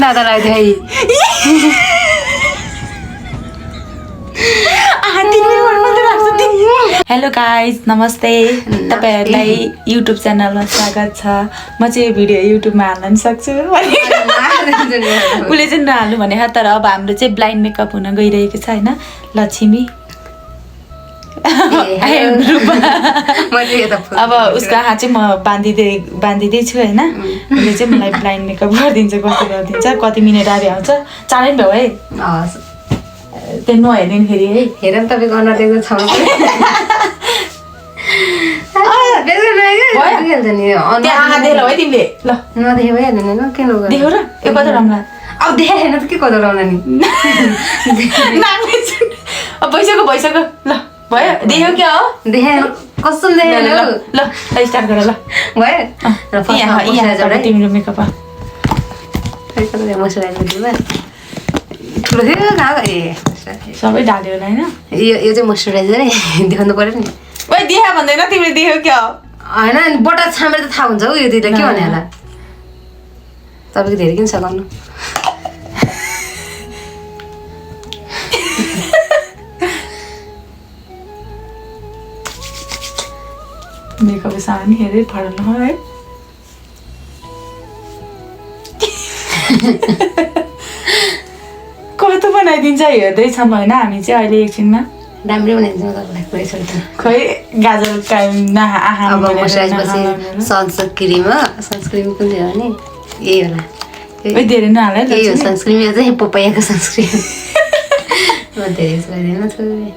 नाता लाग्यो hello guys नमस्ते तपाईहरुलाई युट्युब च्यानलमा स्वागत छ म चाहिँ यो भिडियो युट्युबमा हाल्न सक्छु उले चाहिँ नहाल्नु भने तर अब हाम्रो चाहिँ ब्लाइन्ड मेकअप हुन गइरहेको छ हैन लक्ष्मी अब उसको हात चाहिँ म बाँधिदै छु हैन उसले चाहिँ मलाई ब्लाइन्ड मेकअप गरिदिन्छ कति मिनेट आएर आउँछ चाँडै भयो है त्यो नहेर्ने फेरि है हेर तपाईँ गर्न दिएको छ भइसक्यो ल भयो देख्यो क्या हो कस्तो ल स्टार्ट गर ल भयो तिम्रो मेकअप सबै ढाल्यो होला हैन यो चाहिँ मोइस्चराइजर है देखाउनु पर्यो नि ओइ देखा भन्दैन तिमीले देख्यो क्या हैन बटा छामेर त थाहा हुन्छ हौ यो दिदीले के भने होला तपाईको धेरै किन छ गर्नु मेकअप सामान हेरे फडल है कस्तो बनाइदिन्छ हेर्दैछौँ होइन हामी चाहिँ अहिले एकछिनमा राम्रै बनाइदिन्छ तपाईँलाई खोइ गाजर अब मोइस्चराइजपछि सनस्क्रिम हो सनस्क्रिम कुन चाहिँ हो नि यही होला धेरै नहाल यही हो सनस्क्रिम यो चाहिँ पपायाको सनस्क्रिम म धेरै युज गर्दिनँ छोरी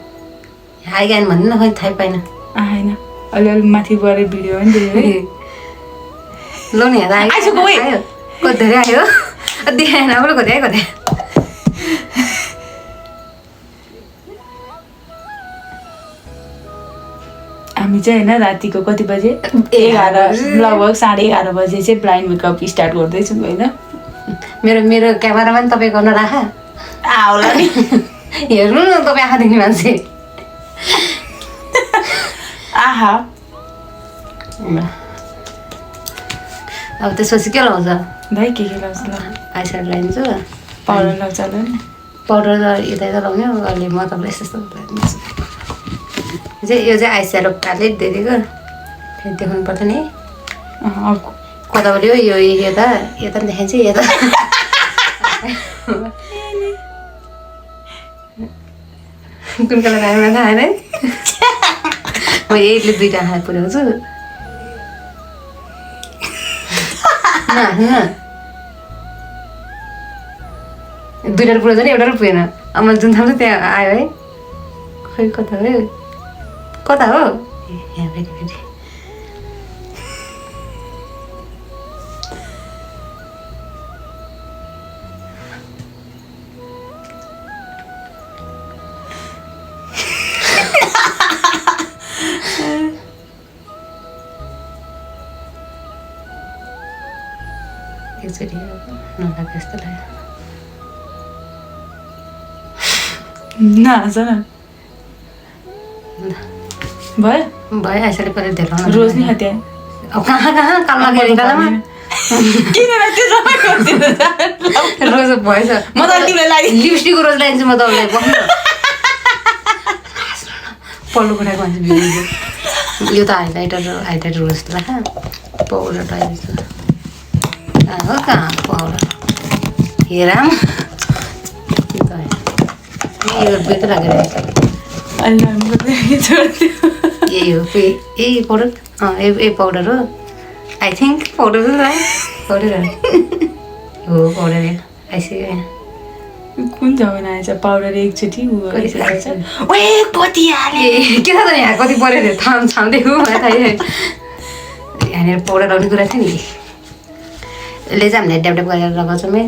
हाई गान भन्नु न खोइ थाहै पाइन होइन अलिअलि माथि बढे भिडियो पनि धेरै लो नि हेर आयो कति धेरै आयो देखाएन अब कति आयो कति हामी चाहिँ होइन रातिको कति बजे 11 लगभग 11:30 बजे चाहिँ ब्लाइन्ड मेकअप स्टार्ट गर्दैछौँ होइन मेरो क्यामेरामा तपाईँ गर्न राख होला नि हेर्नु न तपाईँ आँखा देख्ने मान्छे आहा अब त्यसपछि के लाउँछ भाइ के लाउँछ ल आई स्याडो लगाइदिन्छु पाउडर लाउँछ होला नि पाउडर त यता लाउने अहिले म तपाईँलाई यस्तो लगाइदिन्छु यो चाहिँ आई स्याडो प्यालेट दिएको फेरि देखाउनु पर्छ नि कताबाट यो यता यता पनि देखाइन्छ यता कुन कलर आयो थाहा होइन है म यहीले दुईवटा आँखा पुऱ्याउँछु दुईवटा पुऱ्याउँछ नि एउटा पुगेन अब मैले जुन ठाउँमा त्यहाँ आयो है खै कता हो कता हो यहाँ फेरि फेरि एकचोटि नलाग्यो जस्तो लाग्यो नहाँस न भयो भयो यसरी पहिला धेरै रोज नि त्यहाँ अब कहाँ काम लाग्यो निकालामा रोज भएछ म त तिमीलाई लिपस्टिकको रोज लगाइदिन्छु म तपाईँलाई बस्नु पल्लो कोठाको मान्छे बिग्रिन्छ यो त हाइलाइटर रोज राख पाउडर लगाइदिन्छु हो कहाँ पाउडर हेर यो बेक लागेर यही हो यही पाउडर यही पाउडर हो आई थिङ्क पाउडर हो पाउडर हो पाउडर आइसक्यो कुन जमाना आएछ पाउडर एकचोटि के थाहा त यहाँ कति पऱ्यो अरे छाम्दै हो मलाई थाहै यहाँनिर पाउडर लाउने कुरा थियो नि यसले चाहिँ हामीले ड्याप गरेर लगाउँछौँ है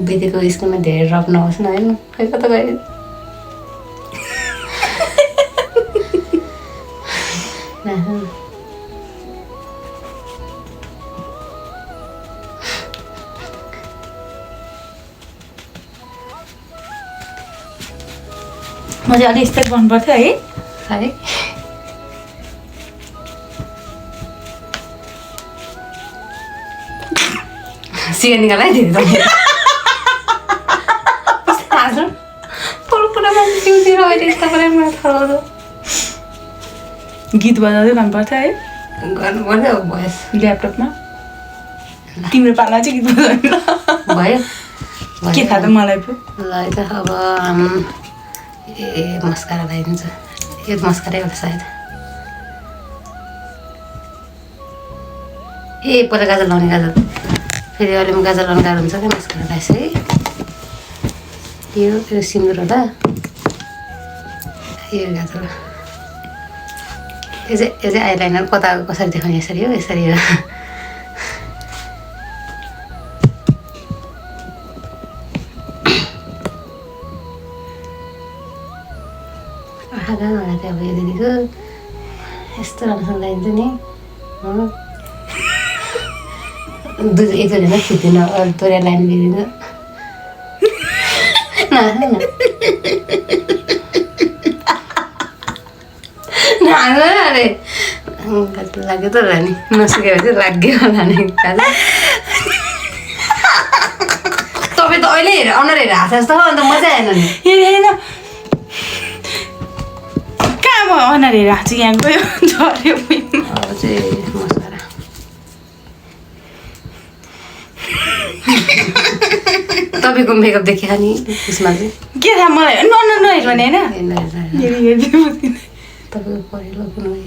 बितेको स्किनमा धेरै रफ नहोस् न होइन खै कता गयो म चाहिँ अलिक यस्तै गर्नु पर्थ्यो है सिया निकाल है अहिले यस्तो पनि मलाई थाहा हुँदैन। गीत बजाउँदै गर्नुपर्छ है गर्नु पर्यो भोइस ल्यापटपमा। तिम्रो पाला चाहिँ गीत बजाउनु भयो के थाहा त मलाई पो। ल त अब मस्कारा लगाइदिन्छ। यो मस्कारै होला सायद। पहिला गाजर लाउने गाजर फेरि अहिले म गाजर लाउने गाह्रो हुन्छ क्या मस्कारा लगाएछ है। यो सिन्दुर होला यो गाजर यो चाहिँ आइलाइनर कता कसरी देखाउने यसरी हो यसरी हो। आँखामा चाहिँ अब यो दिदीको यस्तो राम्रोसँग लगाइदिन्छ नि एकजना खिच्दिनँ अरू तोरिया लाइन दिँदिनँ अरे लाग्यो त होला नि नसुक्यो भने चाहिँ लाग्यो होला नि तपाईँ त अहिले हेरेर अनुहार हेरेर हाँस जस्तो हो अन्त मजा आएन नि हेरेन कहाँ म अनुहार हेरेर हाँस्छु यहाँ गयो झऱ्यो अब चाहिँ मस्कारा तपाईँको मेकअप देखियो नि त्यसमा चाहिँ के थाहा मलाई नहेर भने होइन तपाईँको परिलो कुनै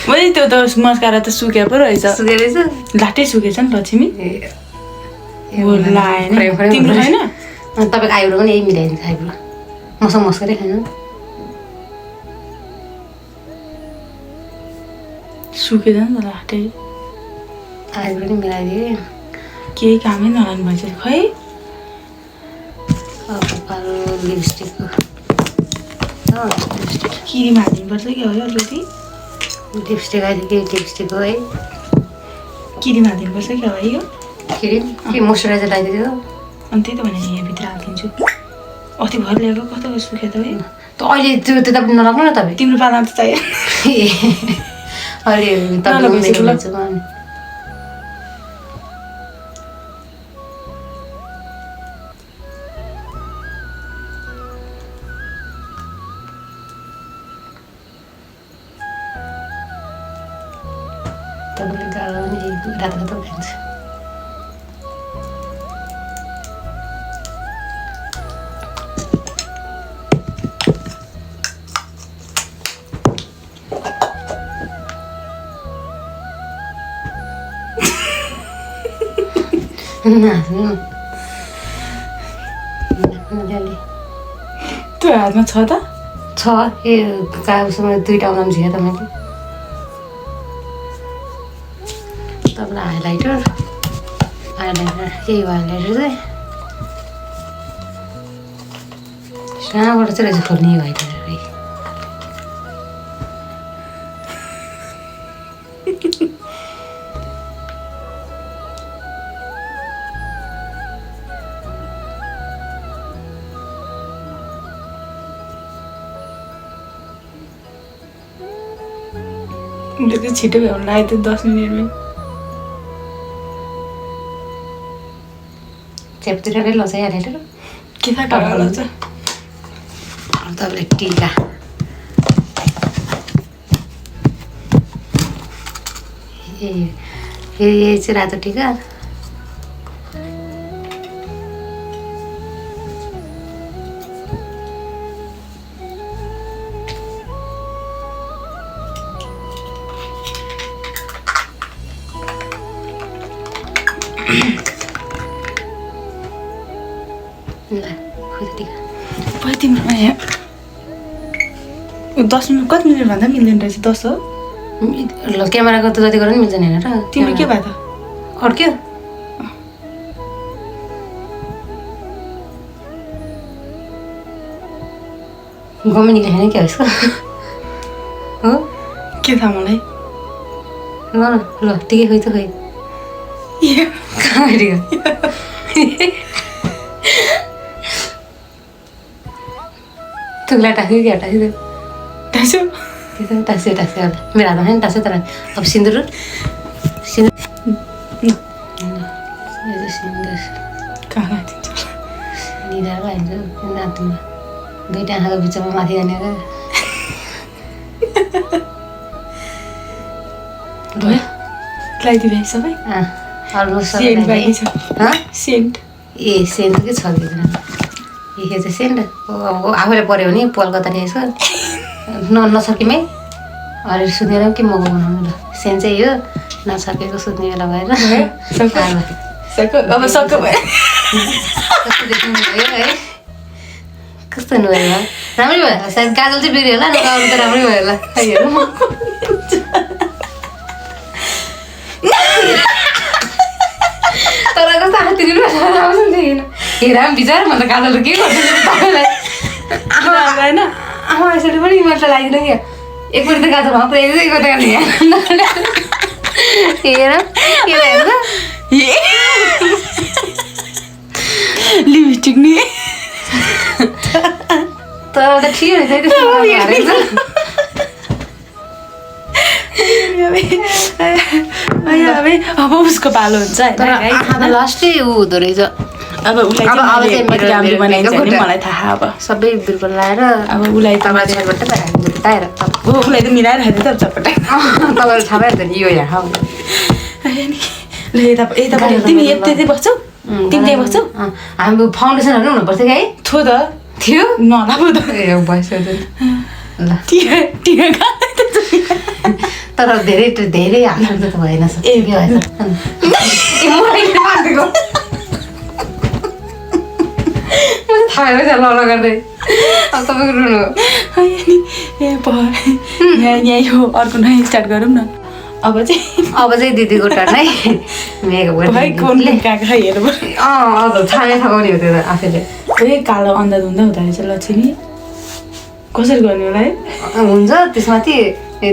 मैले त्यो त मस्कारा त सुक्या पो रहेछ सुके रहेछ लाटै सुकेछ नि लक्ष्मी लाएन तिम्रो छैन तपाईँको आइब्रो पनि यही मिलाइदिन्छ आइब्रो मसँग मस्करै खानु सुकेछ नि त लाटै आइब्रो पनि मिलाइदिएँ केही कामै नलानु भएछ खै पालो लिपस्टिकको किरिम हालिदिनुपर्छ कि हो अलिकति लिपस्टिक आइदियो कि लिपस्टिक हो है किरिम हालिदिनुपर्छ कि हो यो क्रिम के मोइस्चराइजर लगाइदियो अनि त्यही त भने यहाँभित्र हालिदिन्छु अस्ति भएर ल्याएको कस्तो सुक्यो त है त अहिले त्यो त्यता पनि नलाग्नु न तपाईँ तिम्रो पाला त चाहियो अहिले तपाईँ तपाईँले गाह्रो पनि रातो रातो खान्छ त्यो हातमा छ त छ ए कागजमा दुईवटा आउनु झिक्यो त मैले तपाईँलाई हाइलाइटर यही हो हाइलाइटर चाहिँ कहाँबाट चाहिँ रहेछ खोल्ने यो हाइलाइटर उसले चाहिँ छिटो भ्याउनु लाग्यो त्यो 10 मिनटमै चेपतिर नै लन्छ हाइलाइटर के थाहा कहाँ लाग्छ तपाईँलाई टिका फेरि यही चाहिँ रातो टिका तिम्रो यहाँ 10 मिनट कति मिनट भन्दा मिल्दैन रहेछ 10 हो ल क्यामेराको त जति गरेर पनि मिल्छ नि होइन र तिम्रो के भयो त अड्क्यो गमेनी लेखेन क्या यसको हो के थाहा मलाई ल ल ठिकै खोइ त खोइ कहाँ ठिक तुगला टाक्यो क्या टाक्यो टाक्यो टाक्यो टाक्यो होला मेरो हातमा छैन टाक्छ तर अब सिन्दुर कहाँ दिन्छ निधाएर हाल्छु नातिमा दुईवटा आँखाको बिचमा माथि जाने भयो लगाइदिनु सबै सेन्ट बाँकी छ सेन्ट ए सेन्ट के छ कि चाहिँ सेन्ट आफूले पऱ्यो भने कलकत्ता ल्याएछ नसकेमै अरे सुनेर के मगाउ बनाउनु ल सेन्ट चाहिँ यो नसकेको सुत्ने बेला भएर अब सक्यो भयो कस्तो देख्नु भयो है कस्तो हुनुभयो राम्रै भयो सायद काजल चाहिँ बिग्रियो होला नगाउनु त राम्रै भयो होला हेरौँ तर कस्तो हात्ती दिनु राम्रो थिएन हेर बिचार म त काजल के गर्छु तपाईँलाई होइन आमा यसरी पनि मैले त लगाइदिनु क्या एकपट्टि त काजल पुरै एकपट्टि हेर के हेर्छ लिपस्टिक नि तर त ठिकै रहेछ अब उसको पालो हुन्छ लास्टै ऊ हुँदो रहेछ अब उसलाई मलाई थाहा अब सबै बिर्को लगाएर अब उसलाई उसलाई त मिलाएर खाँदै त चटपट तपाईँले थाहा भयो नि यो यहाँ ल यतापट्टि तिमी यतै बस्छौ तिमी त्यही बस्छौ हाम्रो फाउन्डेसनहरू हुनुपर्छ कि है थो त थियो नलाबो त ए भइसक्यो ल तर धेरै हाल्नु त भएन ए थाहा भएछ ल गर्दै अब तपाईँको रुनु यहाँ यो अर्को नयाँ स्टार्ट गरौँ न अब चाहिँ दिदीको टर्न है मेकअप हेर्नु हजुर छाने थगाउने हो त्यो त आफैले कालो अन्धा धुँदा हुँदो रहेछ लक्ष्मी कसरी गर्ने होला है हुन्छ त्यसमाथि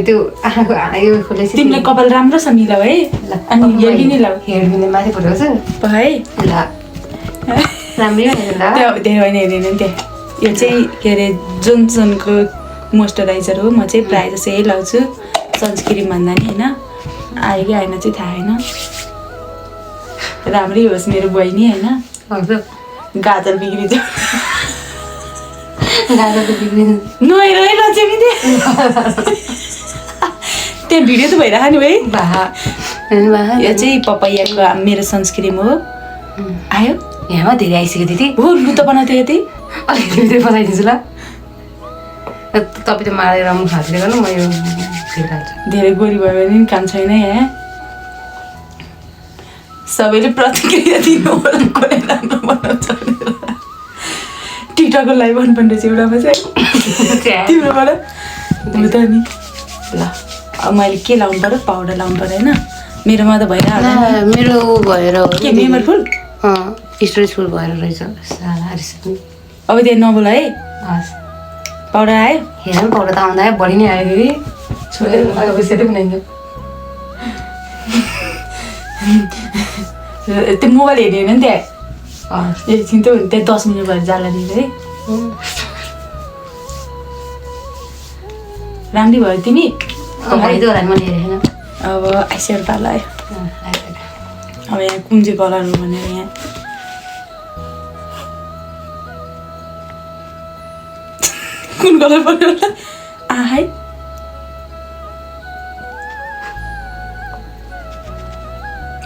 त्यो आँखाको यो खोलेपछि तिमीले कपाल राम्रो छ मिलाऊ है अनि हेर्ने लाऊ हेर्ने माथि पठाउँछु है ल राम्रै धेरै होइन हेर्दैन नि त्यहाँ यो चाहिँ के अरे जोन्सनको मोइस्चराइजर हो म चाहिँ प्रायः जस्तो यही लाउँछु सनस्क्रिम भन्दा नि होइन आयो कि आएन चाहिँ थाहा होइन राम्रै होस् मेरो बहिनी होइन गाजर बिग्रिन्छ नहेर है लक्ष्मी त्यहाँ भिडियो त भइरहेको नि है यो चाहिँ पपैयाको मेरो सनस्क्रिम हो आयो यहाँमा धेरै आइसक्यो दिदी हो लु त बनाउँथ्यो यति अलिकति बनाइदिन्छु ल तपाईँ त मारेर म खाँदै गर्नु म यो धेरै गोरी भयो भने पनि काम छैन यहाँ सबैले प्रतिक्रिया दिनु होला कसले राम्रो बनाउँछ टिकटकको लाइभ अन पनि रहेछ एउटामा चाहिँ तिम्रोबाट हो त नि ल अब मैले के लाउनु पऱ्यो पाउडर लाउनु पऱ्यो होइन मेरोमा त भइरहेको मेरो भएर के मेमोरी फुल स्टोरेज फुल भएर रहेछ अब त्यहाँ नबोल है पाउडर आयो हेर पाउडर त आउँदा आयो बढी नै आयो दिदी छोडेर सेटै बनाइन्छ त्यो मोबाइल हेर्ने होइन नि त्यहाँ एकछिन त त्यहाँ 10 मिनट भएर जाला दिन्छ है राम्री भयो तिमी अब आइसिएर पालो आयो अब यहाँ कुन चाहिँ कलर हो भनेर यहाँ कुन कलर पर्यो होला है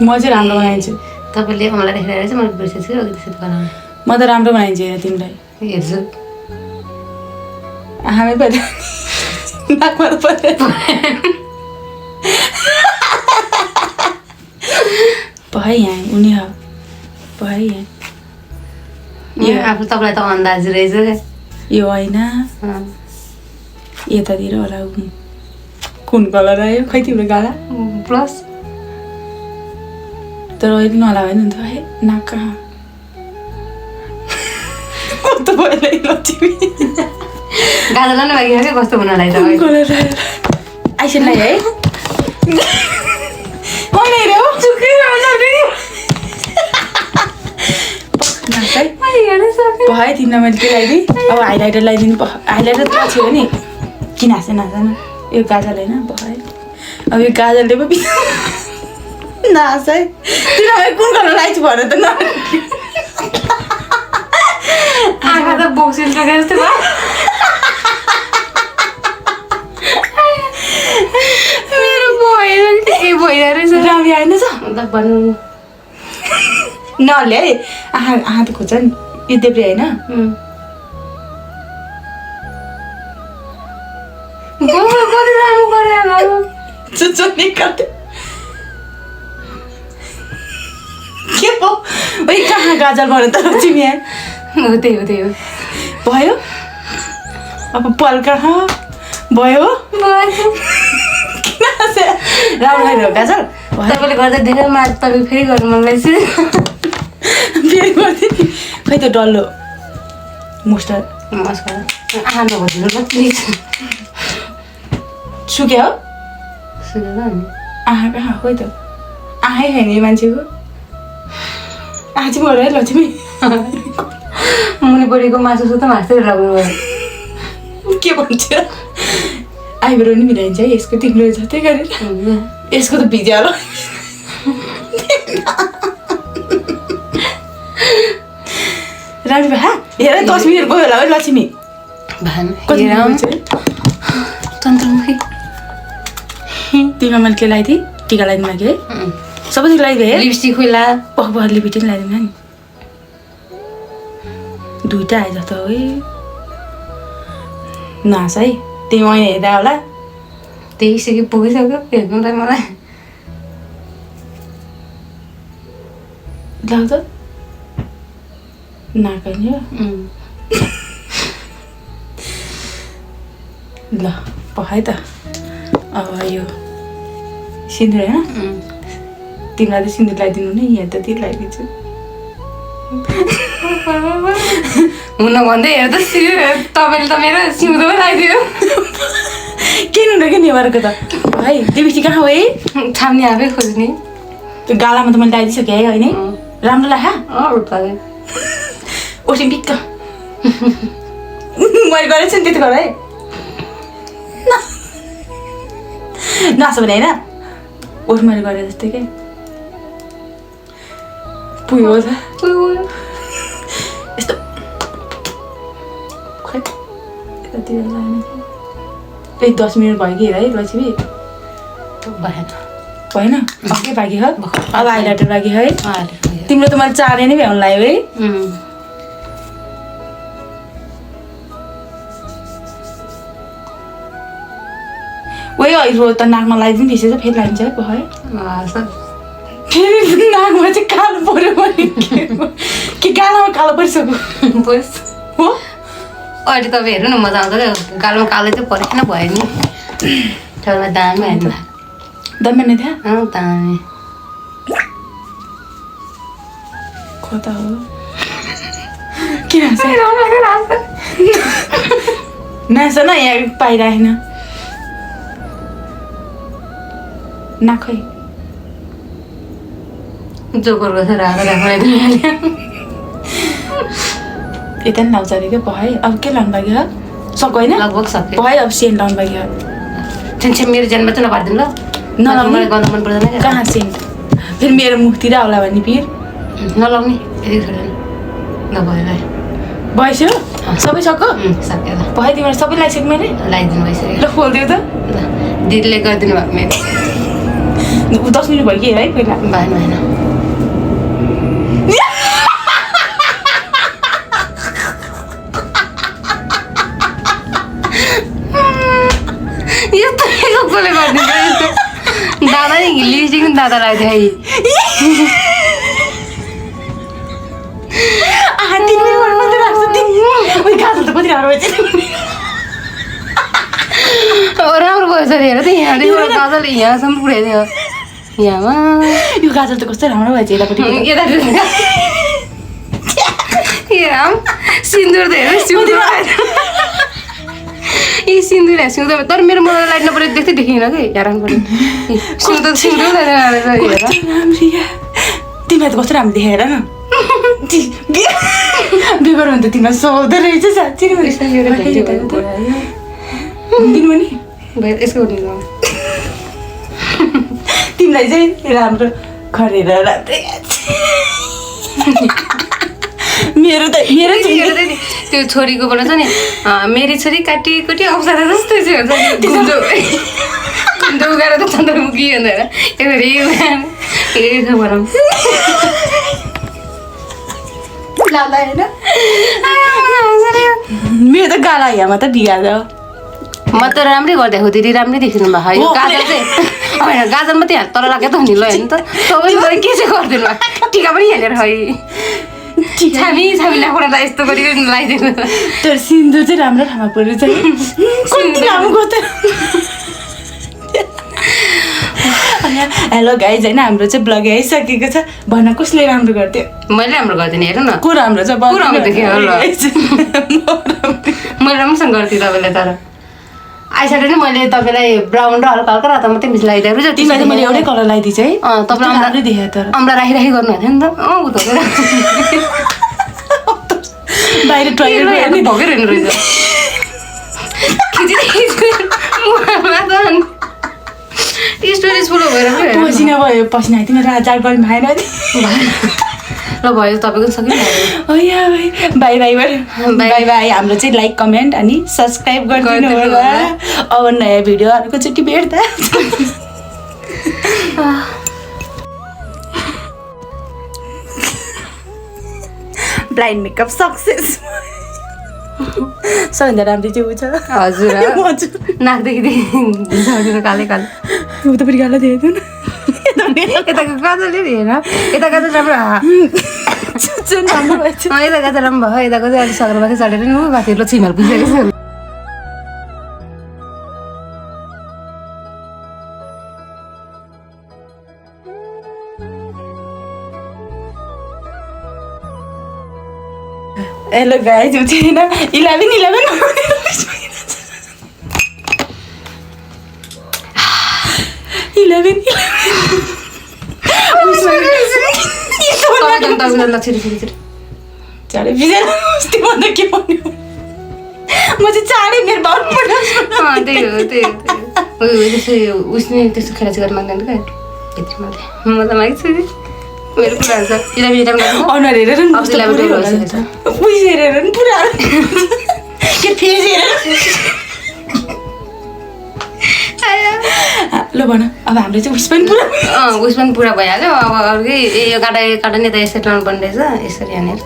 म चाहिँ राम्रो बनाइदिन्छु तपाईँले मलाई देखेर चाहिँ मैले बिर्सेछु अघि त्यसरी बनाउनु म त राम्रो बनाइदिन्छु हेर तिमीलाई हेर्छु आमै पर्यो नाकमा त पर्यो भयो यहाँ उनी भयो यहाँ आफू तपाईँलाई त अन्दाज रहेछ यो होइन यतातिर होला कुन कलर आयो खै तिम्रो गाला प्लस तर अहिले नलाग्यो नि त है नाक कहाँ कस्तो भयो लक्ष्मी गाजा लानु बाँकी क्या कस्तो हुनलाई त कलर आइसेनलाई है भयो तिमीलाई मैले के लगाइदिएँ अब हाइलाइटर लगाइदिनु हाइलाइटर थाहा थियो नि किन हाँसेन यो गाजल होइन भयो अब यो गाजलले पो नास है तिमीलाई कुन गर्न लाइट भन त न आँखा त बोक्सिन्छ जस्तो भयो मेरो भइरहेको रहेछ राम्री आएन छ अन्त भन्नु नले है आँखा त खोज्छ नि यो देब्रे होइन कति राम्रो गरे चुच्चो निकाल्थ्यो के पो ओइ कहाँ गाजल भन त तिमी यहाँ हो त्यही हो भयो अब पल कहाँ भयो राम्रो खाइरह गाजल तपाईँले गर्दा धेरै मार तपाईँ फेरि गर्नु मन लाग्छ फेरि गरिदिनु खै त डल्लो मोस्टर नमस्कार आँखा नभइदिनु ल प्लिज सुक्यो हो सुनेर नि आँखा कहाँ खोइ त आँखै छैन यो मान्छेको आँखा चाहिँ मऱ्यो है लक्ष्मी मुनि परेको मासु सुत हाँस्दै लाग्नु भयो के भन्छ आइब्रो नि मिलाइन्छ है यसको तिम्रो जस्तै गरेर यसको त भिज्या होला राम्रो भए हेर 10 मिनट गयो होला है लक्ष्मी भान कति राम चन्द्रमुखी तिमीलाई मैले के लगाइदिएँ टिका लगाइदिनु लागि है सबैतिर लगाइदिएँ है लिपस्टिक खुला पख लिपिटी पनि लगाइदिनु नि दुइटा आए जस्तो है नास है त्यही मैले हेर्दा होला त्यही सिकी पुगिसक्यो हेर्नु त मलाई लाग्छ नाकाइने ल पखाइ त अब यो सिन्दुर होइन तिमीलाई त सिन्दुर लगाइदिनु नि यहाँ त त्यो लगाइदिन्छु हुन भन्दै हेर त तपाईँले त मेरो सिउँदो लगाइदियो किन हुँदैन कि नेवारको त भाइ देवीसी कहाँ हो है छाम्ने आफै खोज्ने त्यो गालामा त मैले लगाइदिइसकेँ है होइन राम्रो लाग्यो ओसिम बिक्क मैले गरेको छु नि त्यति गर है नाच्छ भने होइन ओठ मैले गरेँ जस्तै के पुग्यो त यस्तो खै यतातिर लाग्ने ए 10 मिनट भयो कि है लक्ष्मी भएन अघि बाँकी हो अब हाइलाइटर बाँकी है तिम्रो त मैले 4 नै भ्याउनु लाग्यो है ओइ अहिले त नाकमा लगाइदिनु थिएछ फेरि लगाइन्छ है भयो फेरि नाकमा चाहिँ कालो पऱ्यो भने के गालामा कालो परिसक्यो हो अहिले तपाईँ हेर्नु न मजा आउँछ क्या गालोमा कालो चाहिँ परेन भयो नि ठुलो दामी होइन दामी नै थियो दामी कता हो किन नाच्छ न यहाँ पाइरहेन नाखै जोकरको छ रातो राख्नु यता नि लाउँछ अरे क्या भयो अब के लाउनु लागि हो सक्यो होइन लगभग सक्यो भयो अब सेन्ट लाउनु लागि हो छेन मेरो जन्म चाहिँ नपारिदिनु ल नलाउनु मलाई गर्नु मन पर्दैन क्या कहाँ सेन्ट फेरि मेरो मुखतिर आउला भने फेरि नलाउने यति छोडेन नभएर भइसक्यो सबै सक्यो सक्यो ल भयो तिमीहरू सबै लगाइसक्यो मैले लगाइदिनु भइसक्यो ल खोलिदियो त ल दिदीले गरिदिनु भएको मेरो 10 मिनट भयो कि है पहिला भएन भएन यस्तो कसले गरिदिन्छ यस्तो दादा नि लिपस्टिक पनि दादा लगाइदियो है 3 मिनट मात्रै राख्छ ओइ गाजल त कति राम्रो भएछ राम्रो भएछ हेर त यहाँदेखि गाजल यहाँसम्म पुऱ्याइदियो यहाँमा यो गाजल त कस्तो राम्रो भएछ यतापट्टि राम सिन्दुर त हेर सिउँदो ए सिन्दुर सिउँदो तर मेरो मोबाइल लाइट नपरेको देख्दै देखिएन कि हेराउनु पर्यो सिउँदो सिउँदो तिमीलाई त कस्तो राम्रो देखेर न बिगर भने त तिमीलाई सोध्दो रहेछ साँच्ची नै दिनु नि यसको तिमीलाई चाहिँ राम्रो गरेर राम्रै मेरो त मेरो त्यो छोरीकोबाट छ नि मेरी छोरी काटी अप्सरा जस्तै छ उगाएर त चन्द्रमुखी भनेर बनाउँ मेरो त गाला यहाँ त बिहाल्छ म त राम्रै गर्दै हो दिदी राम्रै देखिनु भयो यो गाजर चाहिँ होइन गाजर मात्रै हात तर लाग्यो त नि ल होइन त तपाईँ के चाहिँ गरिदिनु भयो टिका पनि हालेर है छामी नाखुरालाई यस्तो गरिकन लगाइदिनु तर सिन्दुर चाहिँ राम्रो ठाउँमा पऱ्यो चाहिँ हेलो गाइज होइन हाम्रो चाहिँ ब्लग आइसकेको छ भन कसले राम्रो गर्थ्यो मैले राम्रो गर्दिनँ हेर न को राम्रो छ राम्रो देखेँ मैले राम्रोसँग गर्थेँ तपाईँलाई तर आइसकेर नि मैले तपाईँलाई ब्राउन र हल्का हल्का रातो मात्रै मिलाइदिएको छु तिमीलाई त मैले एउटै कलर लगाइदिएँ चाहिँ तपाईँलाई राम्रै देखेँ तर अम्ला राखी गर्नु भएको थियो नि त बाहिर टोइलेट भोगेर हिँड्नु रहेछ स्टोरेज फुल भएर पसिना भयो पसिना आइदिनु राजा गर्नु भएन ल भयो तपाईँको सकिन्छ बाई बाई बाई बाई हाम्रो चाहिँ लाइक कमेन्ट अनि सब्सक्राइब गरिदिनु होला अब नयाँ भिडियो अर्कोचोटि भेट्दा ब्लाइन्ड मेकअप सक्सेस सबैभन्दा राम्रो चाहिँ ऊ छ हजुर नाकदेखि काले काले ऊ त फेरि गाला दिएको यताको गाजरले हेर यता गाजर राम्रो यता गाजर राम्रो भयो यताको चाहिँ अलिक सगरमाथि चढेर नि माथिल्लो छिमेल पुगिसकेको छ हेलो गाइज ऊ छैन 11 चाँडै बिजेर अस्ति भन्दा के भन्यो म चाहिँ चाँडै मेरो उसले त्यस्तो खेला चाहिँ गर्न माग्दैन क्या यति म त माग्छु नि मेरो कुराहरू छ अनुहार हेरेर नि हेरेर नि पुरा के फेस हेरेर ल भन अब हाम्रो चाहिँ उस पनि पुरा भइहाल्यो अब अर्कै यो काटा नि त यसरी लाउनु पर्ने रहेछ यसरी यहाँनिर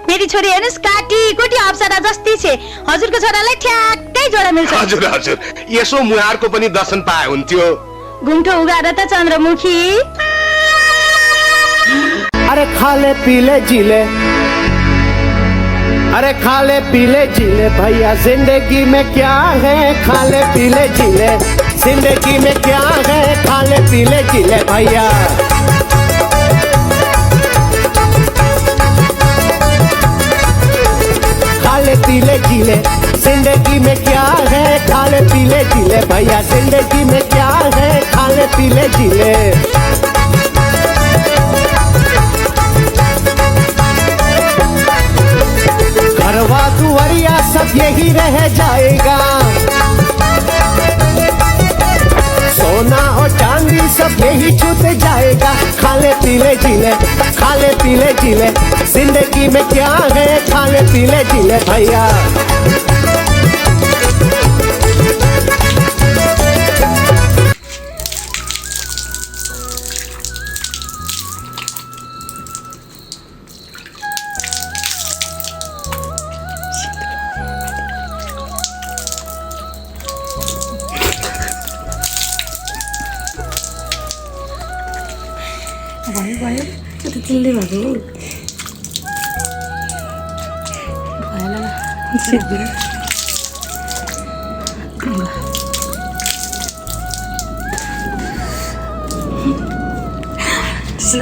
मेरी छोरी हेर्नुस् काटी कोटी अप्सरा जस्तै छे हजुरको छोरालाई ठ्याक्कै जोडा मिल्छ हजुर यसो मुहारको पनि दर्शन पाए हुन्थ्यो घुम्ठो उगाएर त चन्द्रमुखी अरे खाले पीले जिले अरे खाले पीले जिले भैया जिंदगी में क्या है खाले पीले जिले जिंदगी में क्या है खाले पीले जिले भैया खाले पीले जिले जिंदगी में क्या है खाले पीले जिले भैया जिंदगी में क्या है खाले पीले जिले घरवा दुआरिया सब यही रह जाएगा सोना और चांदी सब यही छूट जाएगा खाले पीले जिले जिंदगी में क्या है खाले पीले जिले भैया भयो त्यो त चिल्दै भएको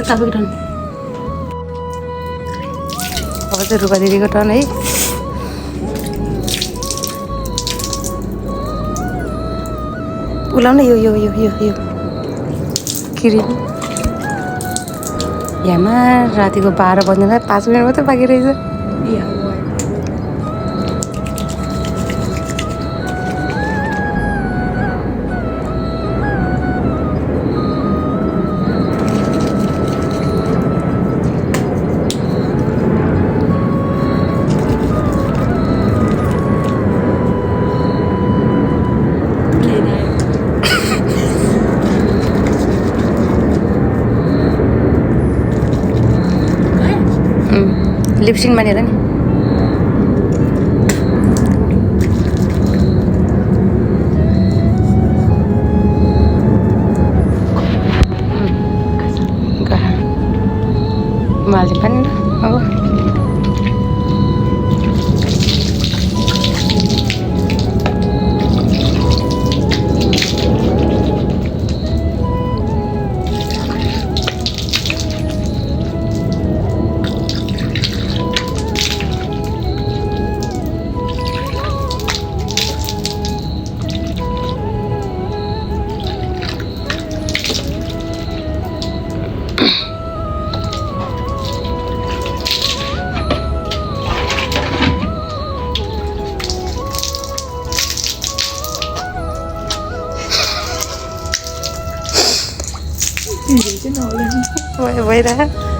तपाईँको टर्न अब चाहिँ रुपा दिदीको टर्न है उलाउनु यो क्रिम यहाँमा रातिको 12 बज्दा 5 मिनट मात्रै बाँकी रहेछ लिपसिङ भनेर नि माले पनि अब भइरह